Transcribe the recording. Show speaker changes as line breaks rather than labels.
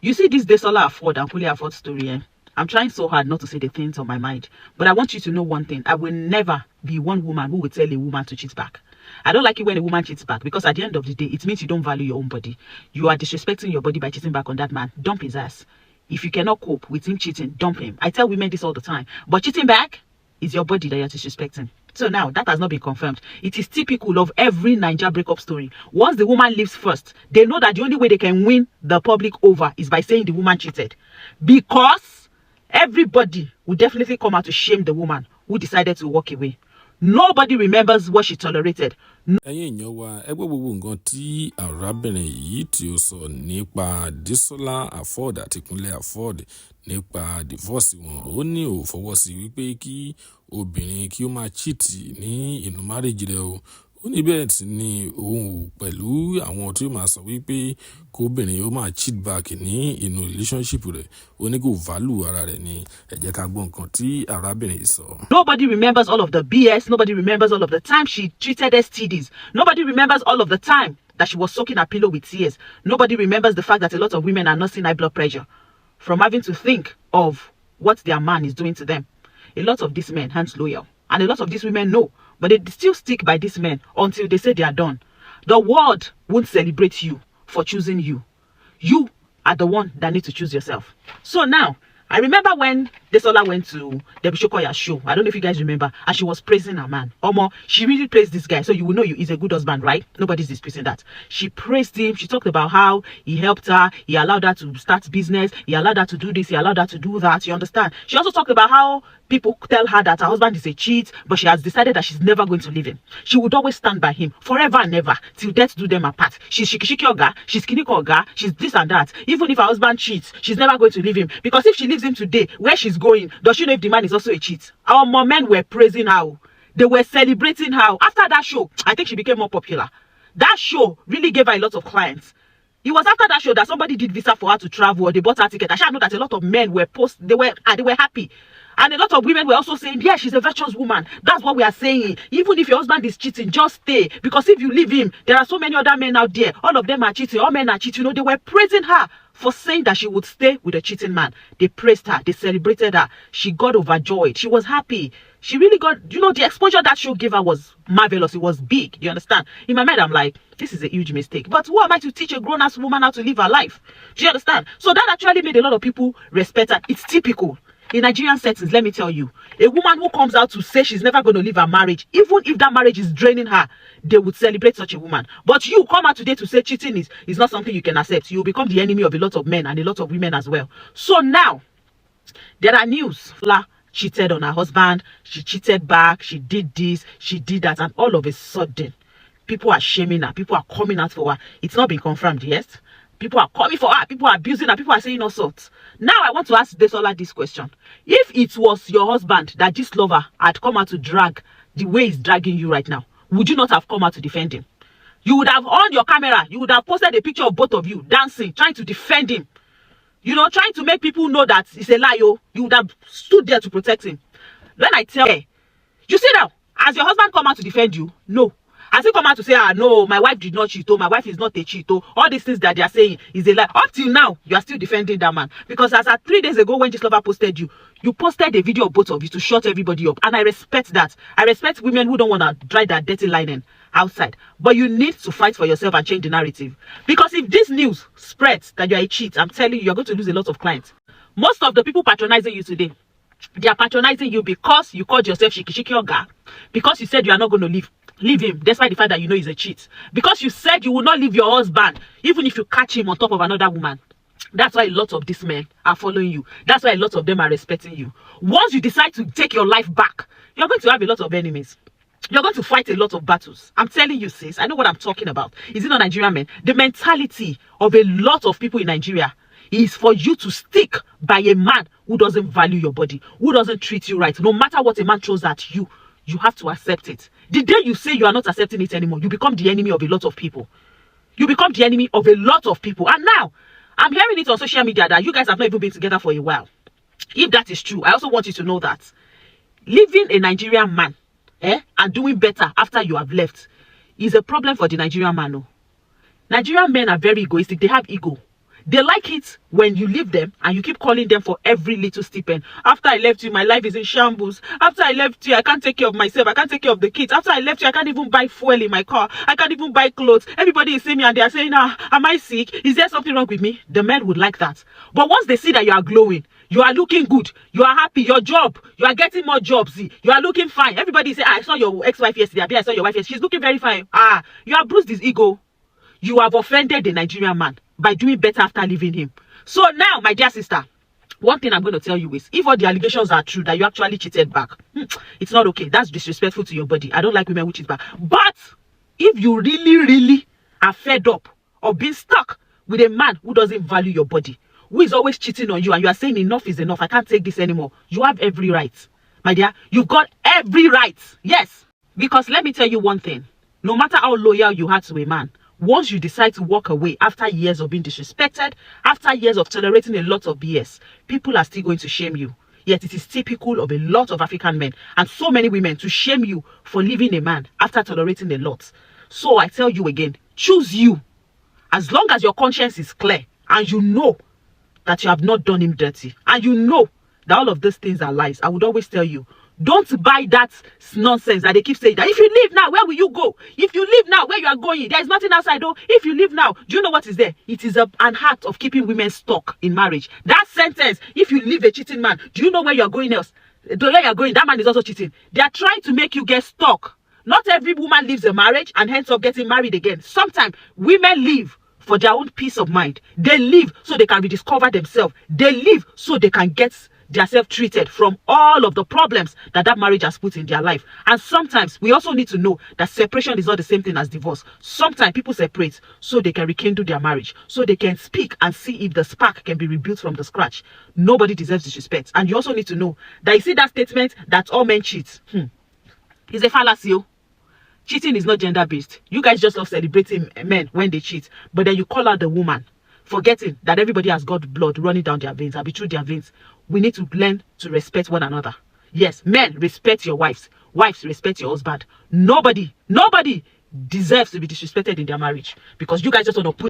You see this Desola Afod and KUNLE Afod story, eh? I'm trying so hard not to say the things on my mind. But I want you to know one thing. I will never be one woman who will tell a woman to cheat back. I don't like it when a woman cheats back, because at the end of the day, it means you don't value your own body. You are disrespecting your body by cheating back on that man. Dump his ass. If you cannot cope with him cheating, dump him. I tell women this all the time. But cheating back is your body that you're disrespecting. So now, that has not been confirmed. It is typical of every Niger breakup story. Once the woman leaves first, they know that the only way they can win the public over is by saying the woman cheated. Because everybody will definitely come out to shame the woman who decided to walk away. Nobody remembers what she tolerated.
Ẹ̀yin èèyàn wa, ẹ gbọ́ gbogbo nǹkan tí arábìnrin yìí tí ó sọ nípa Desola Afod àti KUNLE Afod nípa divorce wọn. Ó ní ó fọwọ́ sí wípé kí obìnrin kí ó máa cheat ní inú marriage rẹ̀ o. Ó ní bẹ́ẹ̀ tí ni òun pẹ̀lú àwọn tí ó máa sọ wípé kó obìnrin ó máa cheat back ní inú relationship rẹ̀. Ó ní kò value ara rẹ̀ ni. Ẹ jẹ́ ká gbọ́ nǹkan tí arábìnrin yìí sọ.
Nobody remembers all of the BS. Nobody remembers all of the time she treated STDs. Nobody remembers all of the time that she was soaking her pillow with tears. Nobody remembers the fact that a lot of women are nursing high blood pressure from having to think of what their man is doing to them. A lot of these men aren't loyal. And a lot of these women know. But they still stick by these men until they say they are done. The world won't celebrate you for choosing you. You are the one that needs to choose yourself. So now, I remember when Desola went to the Bishokoya show. I don't know if you guys remember. And she was praising her man. Omo, she really praised this guy. So you will know he's a good husband, right? Nobody's disputing that. She praised him. She talked about how he helped her. He allowed her to start business. He allowed her to do this. He allowed her to do that. You understand? She also talked about how people tell her that her husband is a cheat, but she has decided that she's never going to leave him. She would always stand by him forever and ever till death do them apart. She's shikishiki oga, she's kiniko oga, she's this and that. Even if her husband cheats, she's never going to leave him. Because if she leaves him today, where she's going, does she know if the man is also a cheat? Our men were praising her. They were celebrating her. After that show, I think she became more popular. That show really gave her a lot of clients. It was after that show that somebody did visa for her to travel, or they bought her ticket. I should know that a lot of men were they were happy. And a lot of women were also saying, yeah, she's a virtuous woman. That's what we are saying. Even if your husband is cheating, just stay. Because if you leave him, there are so many other men out there. All of them are cheating. All men are cheating. You know, they were praising her for saying that she would stay with a cheating man. They praised her. They celebrated her. She got overjoyed. She was happy. She really got, you know, the exposure that show gave her was marvelous. It was big. You understand? In my mind, I'm like, this is a huge mistake. But who am I to teach a grown-ass woman how to live her life? Do you understand? So that actually made a lot of people respect her. It's typical. In Nigerian settings, let me tell you, a woman who comes out to say she's never going to leave her marriage, even if that marriage is draining her, they would celebrate such a woman. But you come out today to say cheating is not something you can accept. You become the enemy of a lot of men and a lot of women as well. So now, there are news. Fla cheated on her husband. She cheated back. She did this. She did that. And all of a sudden, people are shaming her. People are coming out for her. It's not been confirmed, yes? People are coming for her. People are abusing her. People are saying all sorts. Now, I want to ask Desola this question. If it was your husband that this lover had come out to drag the way he's dragging you right now, would you not have come out to defend him? You would have on your camera. You would have posted a picture of both of you dancing, trying to defend him. You know, trying to make people know that it's a lie. You would have stood there to protect him. When I tell her, you see now, has your husband come out to defend you? No. Has he come out to say, no, my wife did not cheat, my wife is not a cheat, all these things that they are saying is a lie. Up till now, you are still defending that man. Because as at 3 days ago when this lover posted you posted a video of both of you to shut everybody up. And I respect that. I respect women who don't want to dry that dirty linen outside. But you need to fight for yourself and change the narrative. Because if this news spreads that you are a cheat, I'm telling you, you're going to lose a lot of clients. Most of the people patronizing you today, they are patronizing you because you called yourself shikishiki oga, because you said you are not going to leave him, despite the fact that you know he's a cheat. Because you said you will not leave your husband, even if you catch him on top of another woman. That's why a lot of these men are following you. That's why a lot of them are respecting you. Once you decide to take your life back, you're going to have a lot of enemies. You're going to fight a lot of battles. I'm telling you, sis, I know what I'm talking about. Is it not Nigerian men? The mentality of a lot of people in Nigeria is for you to stick by a man who doesn't value your body, who doesn't treat you right. No matter what a man throws at you, you have to accept it. The day you say you are not accepting it anymore, you become the enemy of a lot of people. You become the enemy of a lot of people. And now, I'm hearing it on social media that you guys have not even been together for a while. If that is true, I also want you to know that leaving a Nigerian man and doing better after you have left is a problem for the Nigerian man. No. Nigerian men are very egoistic. They have ego. They like it when you leave them and you keep calling them for every little stipend. After I left you, my life is in shambles. After I left you, I can't take care of myself. I can't take care of the kids. After I left you, I can't even buy fuel in my car. I can't even buy clothes. Everybody is seeing me and they are saying, am I sick? Is there something wrong with me? The men would like that. But once they see that you are glowing, you are looking good, you are happy, your job, you are getting more jobs, you are looking fine. Everybody say, I saw your ex-wife yesterday. I saw your wife yesterday. She's looking very fine. You have bruised his ego. You have offended the Nigerian man by doing better after leaving him. So now, my dear sister, one thing I'm going to tell you is, if all the allegations are true that you actually cheated back, it's not okay. That's disrespectful to your body. I don't like women who cheat back. But if you really are fed up of being stuck with a man who doesn't value your body, who is always cheating on you, and you are saying enough is enough, I can't take this anymore, you have every right. My dear, you've got every right. Yes. Because let me tell you one thing. No matter how loyal you are to a man, once you decide to walk away after years of being disrespected, after years of tolerating a lot of BS, people are still going to shame you. Yet it is typical of a lot of African men and so many women to shame you for leaving a man after tolerating a lot. So I tell you again, choose you. As long as your conscience is clear and you know that you have not done him dirty, and you know that all of these things are lies, I would always tell you, don't buy that nonsense that they keep saying that if you leave now, where will you go? If you leave now, where you are going, there is nothing outside. Oh, if you leave now, do you know what is there? It is an act of keeping women stuck in marriage. That sentence, if you leave a cheating man, do you know where you are going else? Where you are going, that man is also cheating. They are trying to make you get stuck. Not every woman leaves a marriage and ends up getting married again. Sometimes women leave for their own peace of mind. They leave so they can rediscover themselves. They leave so they can get themselves treated from all of the problems that marriage has put in their life. And sometimes we also need to know that separation is not the same thing as divorce. Sometimes people separate so they can rekindle their marriage, so they can speak and see if the spark can be rebuilt from the scratch. Nobody deserves disrespect. And you also need to know that, you see that statement that all men cheat, is a fallacy. Cheating is not gender-based. You guys just love celebrating men when they cheat, but then you call out the woman, forgetting that everybody has got blood running down their veins and be through their veins. We need to learn to respect one another. Yes, men, respect your wives. Wives, respect your husband. Nobody deserves to be disrespected in their marriage because you guys just want to put